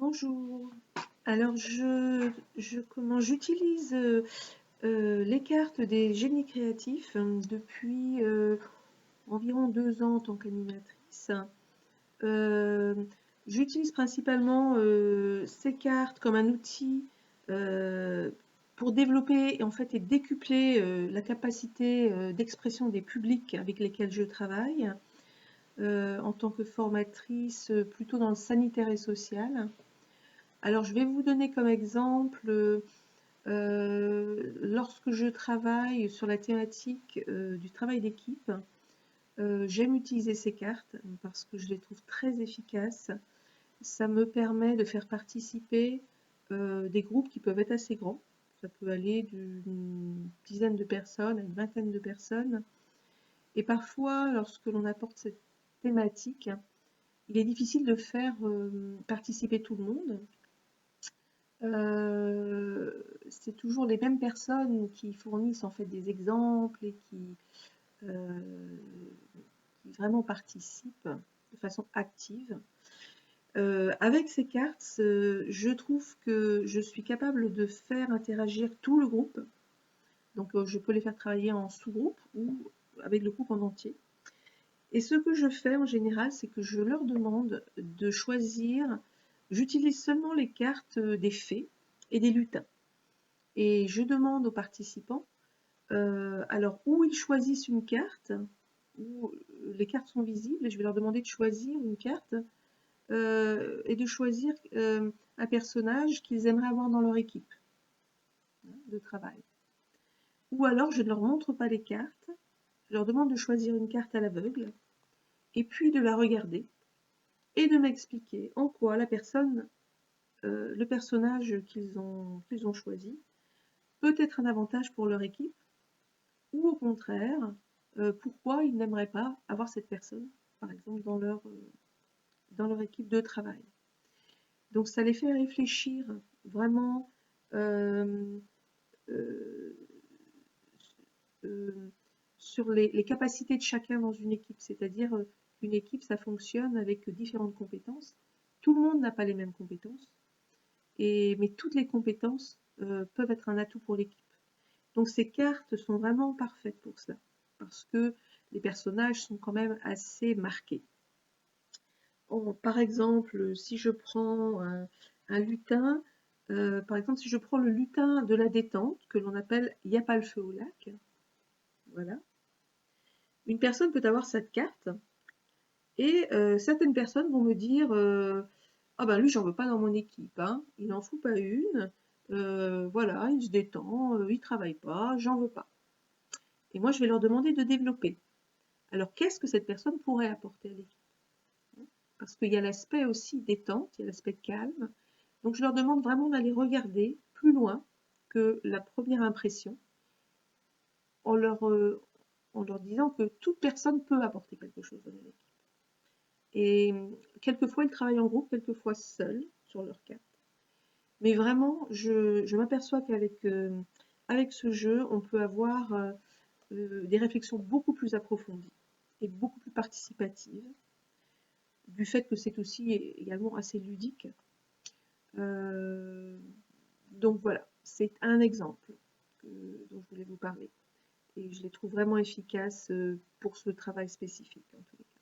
Bonjour. Alors j'utilise les cartes des génies créatifs depuis environ 2 ans en tant qu'animatrice. Euh, J'utilise principalement ces cartes comme un outil euh, pour développer en fait et décupler la capacité d'expression des publics avec lesquels je travaille en tant que formatrice plutôt dans le sanitaire et social. Alors, je vais vous donner comme exemple, lorsque je travaille sur la thématique du travail d'équipe, j'aime utiliser ces cartes parce que je les trouve très efficaces. Ça me permet de faire participer des groupes qui peuvent être assez grands. Ça peut aller d'une dizaine de personnes à une vingtaine de personnes. Et parfois, lorsque l'on apporte cette thématique, il est difficile de faire participer tout le monde. C'est toujours les mêmes personnes qui fournissent en fait des exemples et euh, qui vraiment participent de façon active. Avec ces cartes, je trouve que je suis capable de faire interagir tout le groupe. Donc je peux les faire travailler en sous-groupe ou avec le groupe en entier. Et ce que je fais en général, c'est que je leur demande de choisir, j'utilise seulement les cartes des fées et des lutins. Et je demande aux participants, alors où ils choisissent une carte, où les cartes sont visibles, et je vais leur demander de choisir une carte et de choisir un personnage qu'ils aimeraient avoir dans leur équipe de travail. Ou alors je ne leur montre pas les cartes, je leur demande de choisir une carte à l'aveugle, et puis de la regarder, et de m'expliquer en quoi la personne, le personnage qu'ils ont choisi, peut être un avantage pour leur équipe, ou au contraire, pourquoi ils n'aimeraient pas avoir cette personne, par exemple, dans leur équipe de travail. Donc ça les fait réfléchir vraiment euh, euh, euh, sur les capacités de chacun dans une équipe, c'est-à-dire une équipe, ça fonctionne avec différentes compétences. Tout le monde n'a pas les mêmes compétences, mais toutes les compétences peuvent être un atout pour l'équipe. Donc ces cartes sont vraiment parfaites pour cela, parce que les personnages sont quand même assez marqués. Par exemple, si je prends un lutin, par exemple, si je prends le lutin de la détente, que l'on appelle « Y a pas le feu au lac », voilà. Une personne peut avoir cette carte, et certaines personnes vont me dire ah ben lui, j'en veux pas dans mon équipe, hein. Il n'en fout pas une, voilà, il se détend, il travaille pas, j'en veux pas. Et moi, je vais leur demander de développer. Alors, qu'est-ce que cette personne pourrait apporter à l'équipe? Parce qu'il y a l'aspect aussi détente, il y a l'aspect calme. Donc, je leur demande vraiment d'aller regarder plus loin que la première impression en leur disant que toute personne peut apporter quelque chose dans l'équipe. Et quelquefois, ils travaillent en groupe, quelquefois seuls sur leur carte. Mais vraiment, je m'aperçois qu'avec avec ce jeu, on peut avoir des réflexions beaucoup plus approfondies et beaucoup plus participatives, du fait que c'est aussi également assez ludique. Euh, donc voilà, c'est un exemple dont je voulais vous parler. Et je les trouve vraiment efficaces pour ce travail spécifique, en tous les cas.